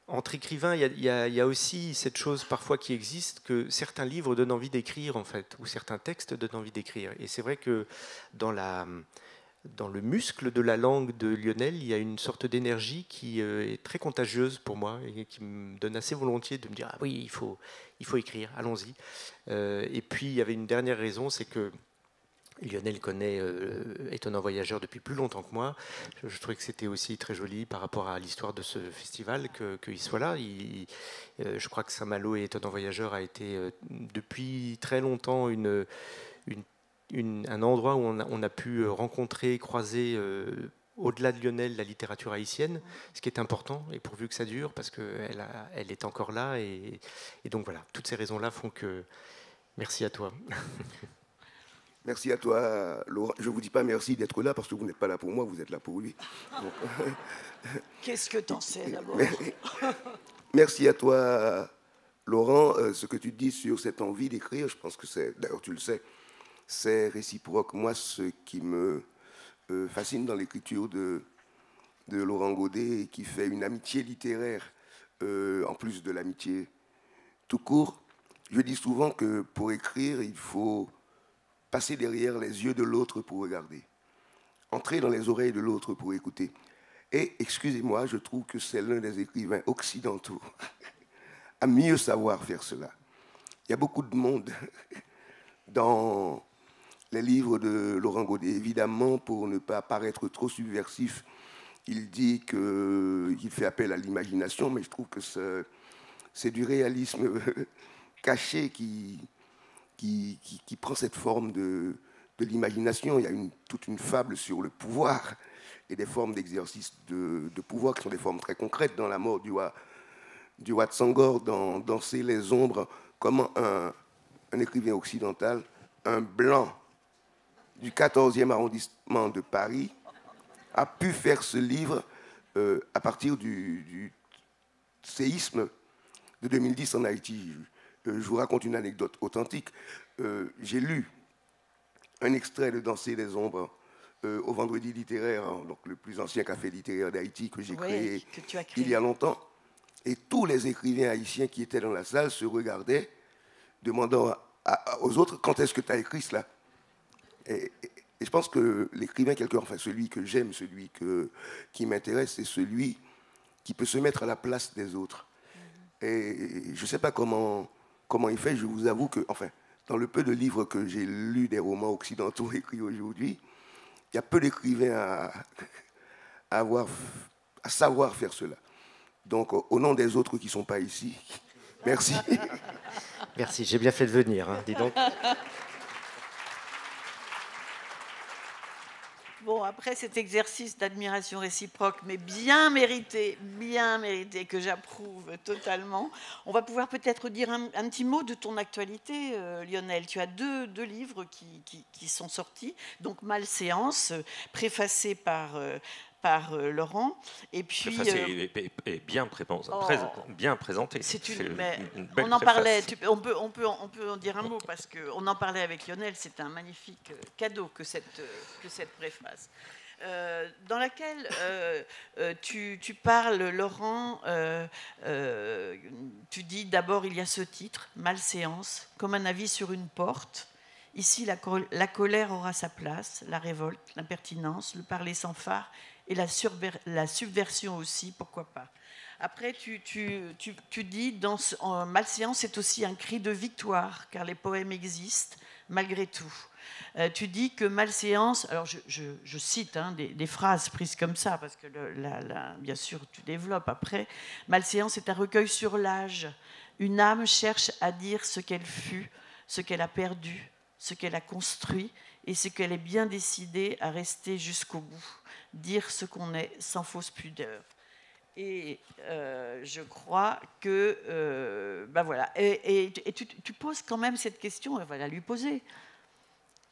entre écrivains, il y a aussi cette chose parfois qui existe, que certains livres donnent envie d'écrire en fait, ou certains textes donnent envie d'écrire. Et c'est vrai que dans le muscle de la langue de Lionel, il y a une sorte d'énergie qui est très contagieuse pour moi et qui me donne assez volontiers de me dire ah oui, il faut écrire, allons-y. Et puis il y avait une dernière raison, c'est que Lionel connaît Étonnant Voyageur depuis plus longtemps que moi. Je trouvais que c'était aussi très joli par rapport à l'histoire de ce festival qu'il soit là. Je crois que Saint-Malo et Étonnant Voyageur a été depuis très longtemps un endroit où on a pu rencontrer, croiser au-delà de Lionel la littérature haïtienne, ce qui est important, et pourvu que ça dure, parce qu'elle est encore là. Et donc voilà, toutes ces raisons-là font que... Merci à toi. Merci à toi, Laurent. Je ne vous dis pas merci d'être là parce que vous n'êtes pas là pour moi, vous êtes là pour lui. Qu'est-ce que t'en sais d'abord? Merci à toi, Laurent. Ce que tu dis sur cette envie d'écrire, je pense que c'est, d'ailleurs tu le sais, c'est réciproque. Moi, ce qui me fascine dans l'écriture de Laurent Godet, qui fait une amitié littéraire, en plus de l'amitié tout court, je dis souvent que pour écrire, il faut passer derrière les yeux de l'autre pour regarder, entrer dans les oreilles de l'autre pour écouter. Et, excusez-moi, je trouve que c'est l'un des écrivains occidentaux à mieux savoir faire cela. Il y a beaucoup de monde dans les livres de Laurent Godet. Évidemment, pour ne pas paraître trop subversif, il dit qu'il fait appel à l'imagination, mais je trouve que c'est du réalisme caché qui prend cette forme de l'imagination. Il y a toute une fable sur le pouvoir et des formes d'exercice de pouvoir qui sont des formes très concrètes dans la mort du roi de Sangor, dans Danser les ombres, comment un écrivain occidental, un blanc du 14e arrondissement de Paris, a pu faire ce livre à partir du séisme de 2010 en Haïti. Je vous raconte une anecdote authentique. J'ai lu un extrait de Danser les ombres au Vendredi littéraire, hein, donc le plus ancien café littéraire d'Haïti que j'ai créé il y a longtemps. Et tous les écrivains haïtiens qui étaient dans la salle se regardaient, demandant aux autres quand est-ce que tu as écrit cela. Et je pense que l'écrivain, enfin celui que j'aime, celui qui m'intéresse, c'est celui qui peut se mettre à la place des autres. Et je ne sais pas comment il fait. Je vous avoue que, enfin, dans le peu de livres que j'ai lus des romans occidentaux écrits aujourd'hui, il y a peu d'écrivains à savoir faire cela. Donc, au nom des autres qui ne sont pas ici, merci. Merci, j'ai bien fait de venir, hein, dis donc. Bon, après cet exercice d'admiration réciproque, mais bien mérité, que j'approuve totalement, on va pouvoir peut-être dire un petit mot de ton actualité, Lionel. Tu as deux livres qui sont sortis, donc Malséance, préfacé par Laurent, et puis bien présenté. On en parlait. On peut en dire un mot parce qu'on en parlait avec Lionel. C'est un magnifique cadeau que cette préface. Dans laquelle tu parles, Laurent, tu dis d'abord il y a ce titre, Malséance, comme un avis sur une porte. Ici, la colère aura sa place, la révolte, l'impertinence, le parler sans phare et la subversion aussi, pourquoi pas. Après, tu dis, Malséance, c'est aussi un cri de victoire, car les poèmes existent malgré tout. Tu dis que Malséance, alors je cite des phrases prises comme ça, parce que bien sûr tu développes après, Malséance est un recueil sur l'âge. Une âme cherche à dire ce qu'elle fut, ce qu'elle a perdu, ce qu'elle a construit et ce qu'elle est bien décidée à rester jusqu'au bout. Dire ce qu'on est sans fausse pudeur. Et je crois que... voilà. Et tu poses quand même cette question, on va la lui poser.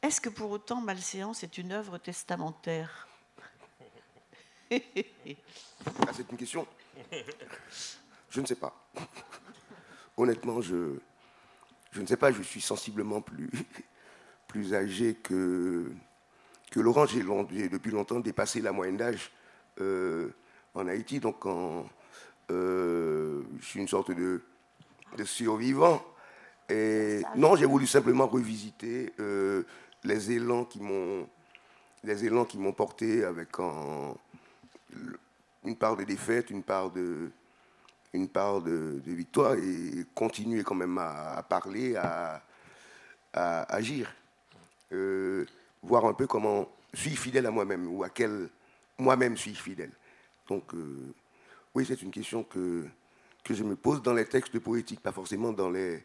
Est-ce que pour autant Malséance est une œuvre testamentaire? C'est une question. Je ne sais pas. Honnêtement, je ne sais pas. Je suis sensiblement plus âgé que Laurent. J'ai depuis longtemps dépassé la moyenne d'âge en Haïti. Donc, je suis une sorte de survivant. Et non, j'ai voulu simplement revisiter les élans qui m'ont porté avec une part de défaite, une part de victoire, et continuer quand même à parler, à agir, voir un peu comment suis-je fidèle à moi-même ou à quel moi-même suis-je fidèle. Donc oui, c'est une question que je me pose dans les textes poétiques, pas forcément dans les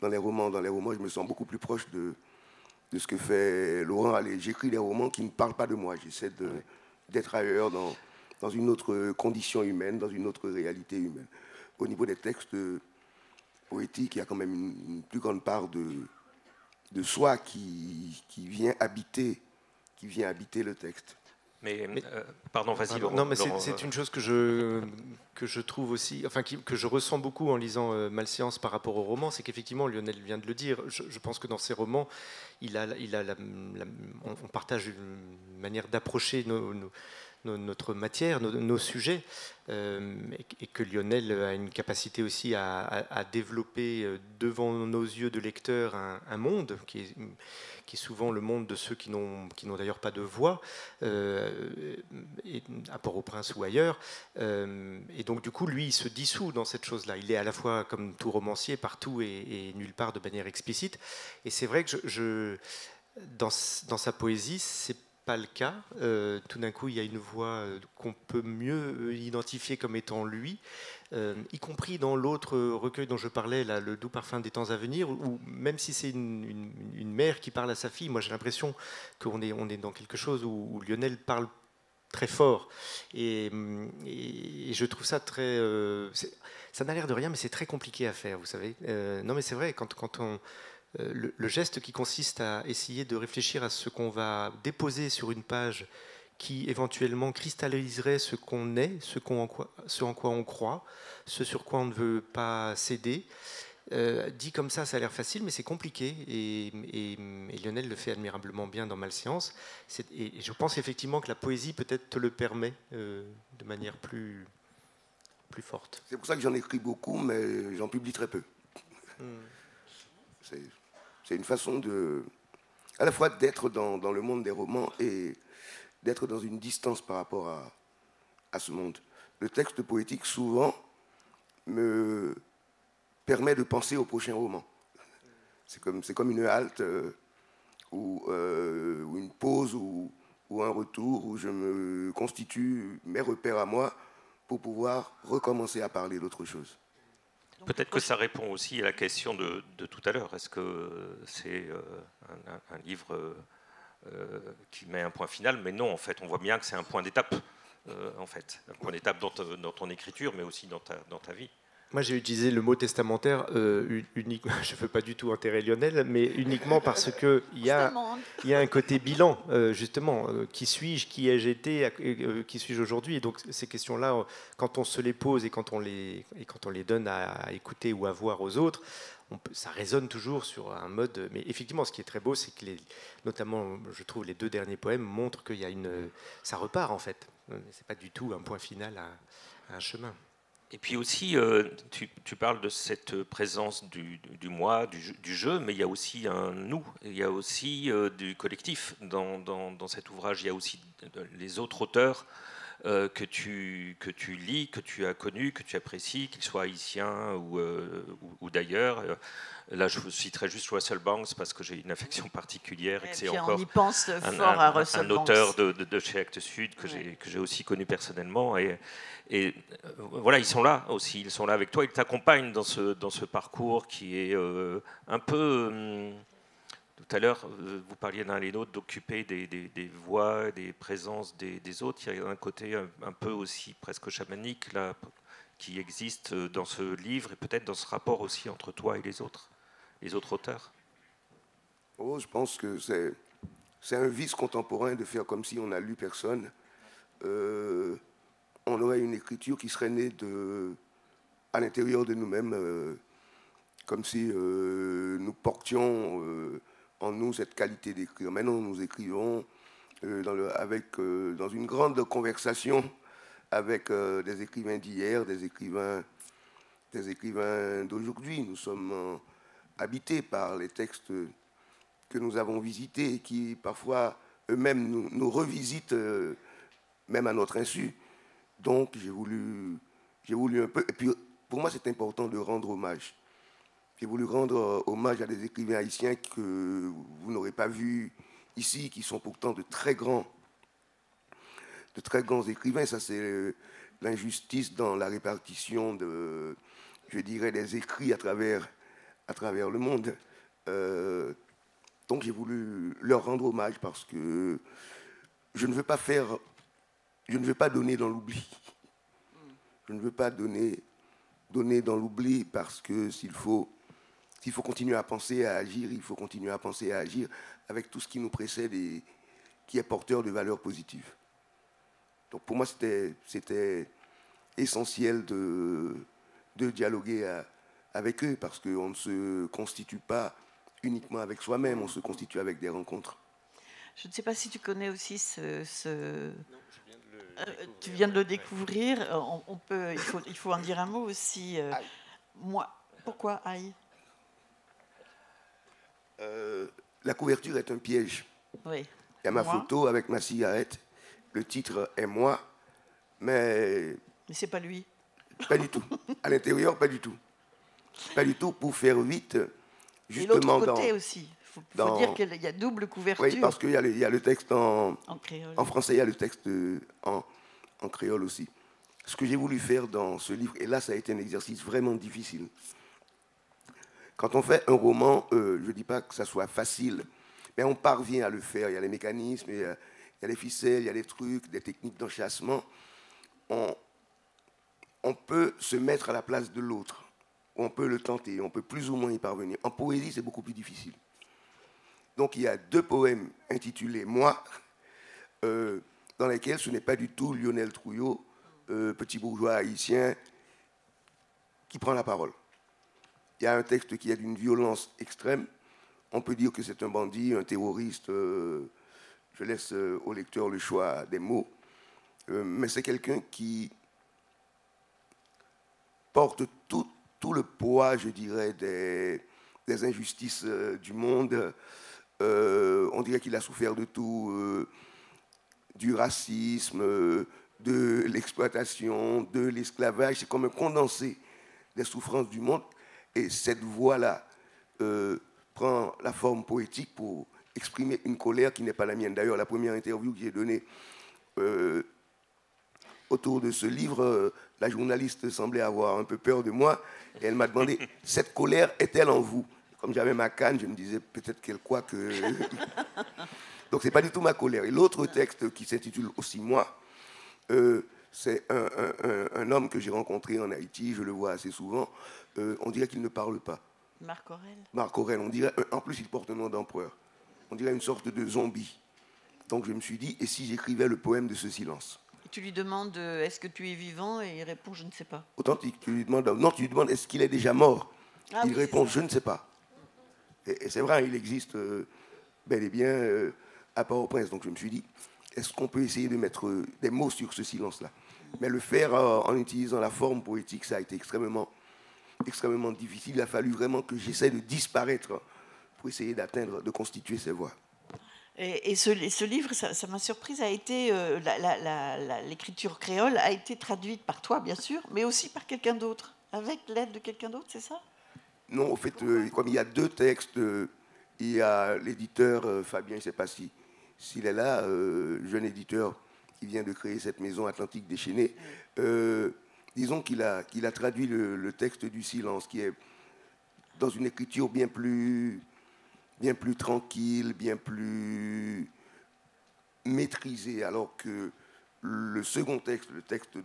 romans. Dans les romans, je me sens beaucoup plus proche de ce que fait Laurent. Allez, j'écris des romans qui ne parlent pas de moi. J'essaie d'être ailleurs, dans une autre condition humaine, dans une autre réalité humaine. Au niveau des textes poétiques, il y a quand même une plus grande part de soi qui vient habiter le texte. Mais pardon, vas-y, Laurent. Non, mais c'est une chose que je trouve aussi, enfin que je ressens beaucoup en lisant Malséance par rapport au roman, c'est qu'effectivement, Lionel vient de le dire, je pense que dans ses romans, on partage une manière d'approcher notre matière, nos sujets, et que Lionel a une capacité aussi à développer devant nos yeux de lecteurs un monde qui est souvent le monde de ceux qui n'ont d'ailleurs pas de voix, à Port-au-Prince ou ailleurs. Et donc, du coup, lui, il se dissout dans cette chose-là. Il est à la fois, comme tout romancier, partout et nulle part de manière explicite. Et c'est vrai que dans sa poésie, c'est pas le cas. Tout d'un coup, il y a une voix qu'on peut mieux identifier comme étant lui, y compris dans l'autre recueil dont je parlais, là, Le doux parfum des temps à venir, où même si c'est une mère qui parle à sa fille, moi j'ai l'impression qu'on est dans quelque chose où Lionel parle très fort. Et je trouve ça très... ça n'a l'air de rien, mais c'est très compliqué à faire, vous savez. Non, mais c'est vrai, quand on... Le geste qui consiste à essayer de réfléchir à ce qu'on va déposer sur une page qui éventuellement cristalliserait ce qu'on est, ce en quoi on croit, ce sur quoi on ne veut pas céder. Dit comme ça a l'air facile, mais c'est compliqué. Et Lionel le fait admirablement bien dans Malséance. Et je pense effectivement que la poésie peut-être te le permet de manière plus forte. C'est pour ça que j'en écris beaucoup, mais j'en publie très peu. C'est une façon à la fois d'être dans le monde des romans et d'être dans une distance par rapport à ce monde. Le texte poétique, souvent, me permet de penser au prochain roman. C'est comme une halte ou une pause ou un retour où je me constitue mes repères à moi pour pouvoir recommencer à parler d'autre chose. Peut-être que ça répond aussi à la question de tout à l'heure. Est-ce que c'est un livre qui met un point final? Mais non, en fait, on voit bien que c'est un point d'étape, en fait. Un point d'étape dans ton écriture, mais aussi dans ta vie. Moi, j'ai utilisé le mot testamentaire uniquement, je ne veux pas du tout enterrer Lionel, mais uniquement parce qu'il y a un côté bilan, justement. Qui suis-je, qui ai-je été, qui suis-je aujourd'hui? Et donc, ces questions-là, quand on se les pose et quand on les donne à écouter ou à voir aux autres, ça résonne toujours sur un mode. Mais effectivement, ce qui est très beau, c'est que notamment, je trouve, les 2 derniers poèmes montrent qu'il y a ça repart, en fait. Ce n'est pas du tout un point final à un chemin. Et puis aussi, tu parles de cette présence du moi, du jeu, mais il y a aussi un nous, il y a aussi du collectif dans cet ouvrage. Il y a aussi les autres auteurs que tu lis, que tu as connus, que tu apprécies, qu'ils soient haïtiens ou d'ailleurs. Là, je citerai juste Russell Banks parce que j'ai une affection particulière et que c'est encore un auteur de chez Actes Sud que j'ai aussi connu personnellement. Et voilà, ils sont là aussi, ils sont là avec toi, ils t'accompagnent dans ce parcours qui est un peu... Tout à l'heure, vous parliez l'un et l'autre d'occuper des voix, des présences des autres. Il y a un côté un peu aussi presque chamanique là, qui existe dans ce livre et peut-être dans ce rapport aussi entre toi et les autres auteurs. Oh, je pense que c'est un vice contemporain de faire comme si on n'a lu personne. On aurait une écriture qui serait née à l'intérieur de nous-mêmes, comme si nous portions en nous cette qualité d'écrire. Maintenant, nous écrivons dans une grande conversation avec des écrivains d'hier, des écrivains d'aujourd'hui. Nous sommes habités par les textes que nous avons visités et qui parfois eux-mêmes nous revisitent, même à notre insu. Donc j'ai voulu un peu... Et puis pour moi c'est important de rendre hommage. J'ai voulu rendre hommage à des écrivains haïtiens que vous n'aurez pas vus ici, qui sont pourtant de très grands écrivains. Ça c'est l'injustice dans la répartition des écrits à travers le monde. Donc j'ai voulu leur rendre hommage parce que je ne veux pas donner dans l'oubli. Je ne veux pas donner dans l'oubli parce que s'il faut qu'il faut continuer à penser, à agir, il faut continuer à penser, à agir avec tout ce qui nous précède et qui est porteur de valeurs positives. Donc pour moi, c'était essentiel de dialoguer avec eux, parce qu'on ne se constitue pas uniquement avec soi-même, on se constitue avec des rencontres. Je ne sais pas si tu connais aussi tu viens de le découvrir. Il faut en dire un mot aussi. Moi, pourquoi aïe? La couverture est un piège. Oui. Il y a ma photo avec ma cigarette. Le titre est moi, mais c'est pas lui. Pas du tout. À l'intérieur, pas du tout. Pas du tout, pour faire vite. Justement, et l'autre côté aussi. Il faut dire qu'il y a double couverture. Oui, parce qu'il y a le texte en créole. En français, il y a le texte en créole aussi. Ce que j'ai voulu faire dans ce livre, et là, ça a été un exercice vraiment difficile. Quand on fait un roman, je ne dis pas que ça soit facile, mais on parvient à le faire. Il y a les mécanismes, il y a les ficelles, il y a les trucs, des techniques d'enchâssement. On peut se mettre à la place de l'autre. On peut le tenter, on peut plus ou moins y parvenir. En poésie, c'est beaucoup plus difficile. Donc il y a 2 poèmes intitulés « Moi », dans lesquels ce n'est pas du tout Lionel Trouillot, petit bourgeois haïtien, qui prend la parole. Il y a un texte qui est d'une violence extrême. On peut dire que c'est un bandit, un terroriste. Je laisse au lecteur le choix des mots. Mais c'est quelqu'un qui porte tout le poids, je dirais, des injustices du monde. On dirait qu'il a souffert de tout, du racisme, de l'exploitation, de l'esclavage. C'est comme un condensé des souffrances du monde. Et cette voix-là prend la forme poétique pour exprimer une colère qui n'est pas la mienne. D'ailleurs, la première interview que j'ai donnée autour de ce livre, la journaliste semblait avoir un peu peur de moi. Et elle m'a demandé, cette colère est-elle en vous? Comme j'avais ma canne, je me disais peut-être qu'elle croit que... Donc, ce n'est pas du tout ma colère. Et l'autre texte qui s'intitule aussi « Moi », c'est un homme que j'ai rencontré en Haïti, je le vois assez souvent. On dirait qu'il ne parle pas. Marc Aurèle. Marc Aurèle, on dirait, en plus il porte un nom d'empereur. On dirait une sorte de zombie. Donc je me suis dit, et si j'écrivais le poème de ce silence? Et tu lui demandes, est-ce que tu es vivant? Et il répond, je ne sais pas. Authentique, tu lui demandes, non, tu lui demandes, est-ce qu'il est déjà mort? Il répond, je ne sais pas. Et c'est vrai, il existe bel et bien à Port-au-Prince. Donc je me suis dit, est-ce qu'on peut essayer de mettre des mots sur ce silence-là? Mais le faire en utilisant la forme poétique, ça a été extrêmement difficile. Il a fallu vraiment que j'essaie de disparaître pour essayer d'atteindre, de constituer ces voix. Et ce livre, ça m'a surprise, a été l'écriture créole a été traduite par toi, bien sûr, mais aussi par quelqu'un d'autre, avec l'aide de quelqu'un d'autre, c'est ça? Non, au fait, comme il y a 2 textes, il y a l'éditeur Fabien, je ne sais pas s'il est là, jeune éditeur qui vient de créer cette maison Atlantique déchaînée. Disons qu'il a traduit le texte du silence, qui est dans une écriture bien plus tranquille, bien plus maîtrisée, alors que le second texte, le texte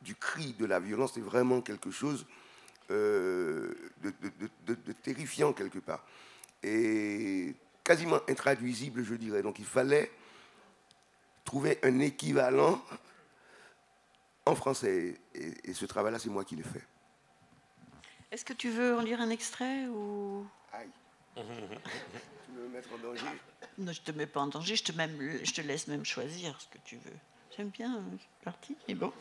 du cri de la violence, c'est vraiment quelque chose de terrifiant quelque part. Et quasiment intraduisible, je dirais. Donc il fallait trouver un équivalent en français. Et ce travail-là, c'est moi qui l'ai fait. Est-ce que tu veux en lire un extrait ou... Aïe. Tu veux me mettre en danger? Non, je ne te mets pas en danger, je te laisse même choisir ce que tu veux. J'aime bien cette partie, mais bon.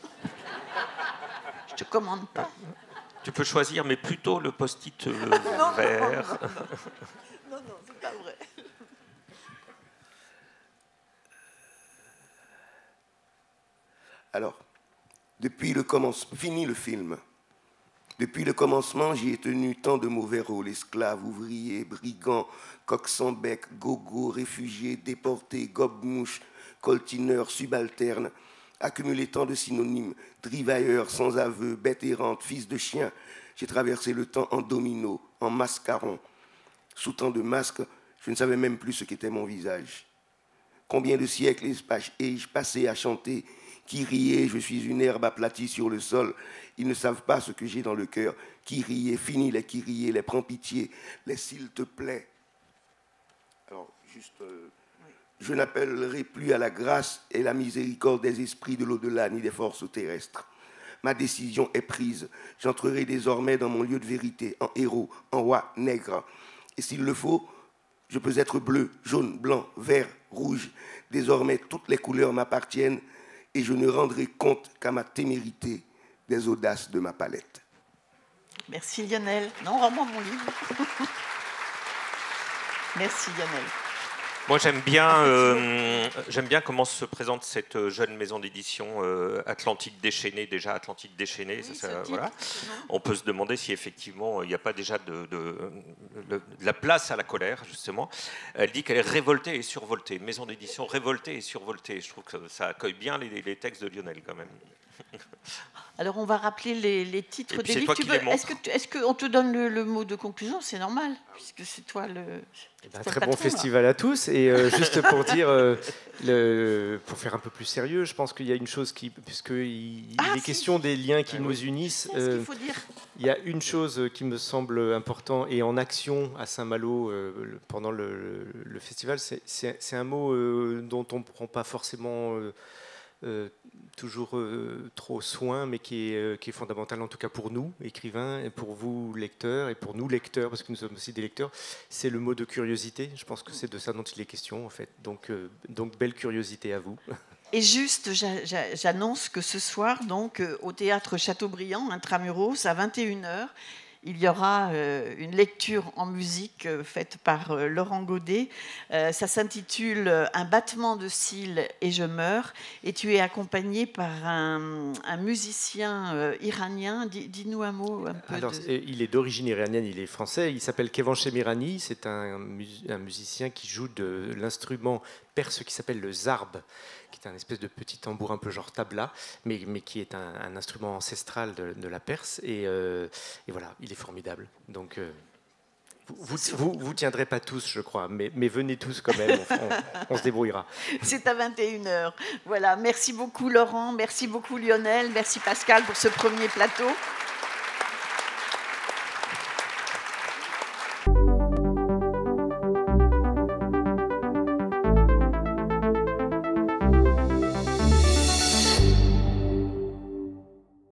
Je ne te commande pas. Tu peux choisir, mais plutôt le post-it vert. Non, c'est pas vrai. Alors, fini le film. Depuis le commencement, j'y ai tenu tant de mauvais rôles, esclaves, ouvriers, brigands, coq sans bec, gogo, réfugiés, déportés, gobe-mouche, coltineurs, subalternes, accumulé tant de synonymes, drivailleurs, sans aveu, bêtes errantes, fils de chien. J'ai traversé le temps en domino, en mascaron. Sous tant de masques, je ne savais même plus ce qu'était mon visage. Combien de siècles ai-je passé à chanter Kyrie, je suis une herbe aplatie sur le sol. Ils ne savent pas ce que j'ai dans le cœur. Kyrie, fini les Kyrie, les prends pitié, les s'il te plaît. Alors, juste, je n'appellerai plus à la grâce et la miséricorde des esprits de l'au-delà ni des forces terrestres. Ma décision est prise. J'entrerai désormais dans mon lieu de vérité, en héros, en roi nègre. Et s'il le faut, je peux être bleu, jaune, blanc, vert, rouge. Désormais, toutes les couleurs m'appartiennent et je ne rendrai compte qu'à ma témérité des audaces de ma palette. Merci Lionel. Non, rends-moi mon livre. Merci Lionel. Moi, j'aime bien comment se présente cette jeune maison d'édition Atlantique Déchaînée. Déjà, Atlantique Déchaînée, Oui, voilà. On peut se demander si effectivement il n'y a pas déjà de la place à la colère, justement. Elle dit qu'elle est révoltée et survoltée. Maison d'édition révoltée et survoltée. Je trouve que ça accueille bien les textes de Lionel, quand même. Alors, on va rappeler les titres des livres. Est-ce qu'on te donne le mot de conclusion? C'est normal, puisque c'est toi le... Très bon festival à tous. Et juste pour dire, pour faire un peu plus sérieux, je pense qu'il y a une chose puisqu'il est question des liens qui nous unissent. Il y a une chose qui me semble importante, et en action à Saint-Malo pendant le festival, c'est un mot dont on ne prend pas forcément... toujours trop soin, mais qui est fondamental, en tout cas pour nous, écrivains, et pour vous, lecteurs, et pour nous, lecteurs, parce que nous sommes aussi des lecteurs, c'est le mot de curiosité. Je pense que c'est de ça dont il est question, en fait. Donc belle curiosité à vous. Et juste, j'annonce que ce soir, donc, au Théâtre Chateaubriand, Intramuros, à 21h, il y aura une lecture en musique faite par Laurent Godet. Ça s'intitule « Un battement de cils et je meurs ». Et tu es accompagné par un musicien iranien. Dis-nous un mot. Alors, il est d'origine iranienne, il est français. Il s'appelle Kevan Shemirani. C'est un musicien qui joue de l'instrument perse qui s'appelle le zarb, qui est un espèce de petit tambour un peu genre tabla, mais qui est un instrument ancestral de la Perse. Et voilà, il est formidable. Donc, vous tiendrez pas tous, je crois, mais venez tous quand même, on se débrouillera. C'est à 21h. Voilà, merci beaucoup Laurent, merci beaucoup Lionel, merci Pascal pour ce premier plateau.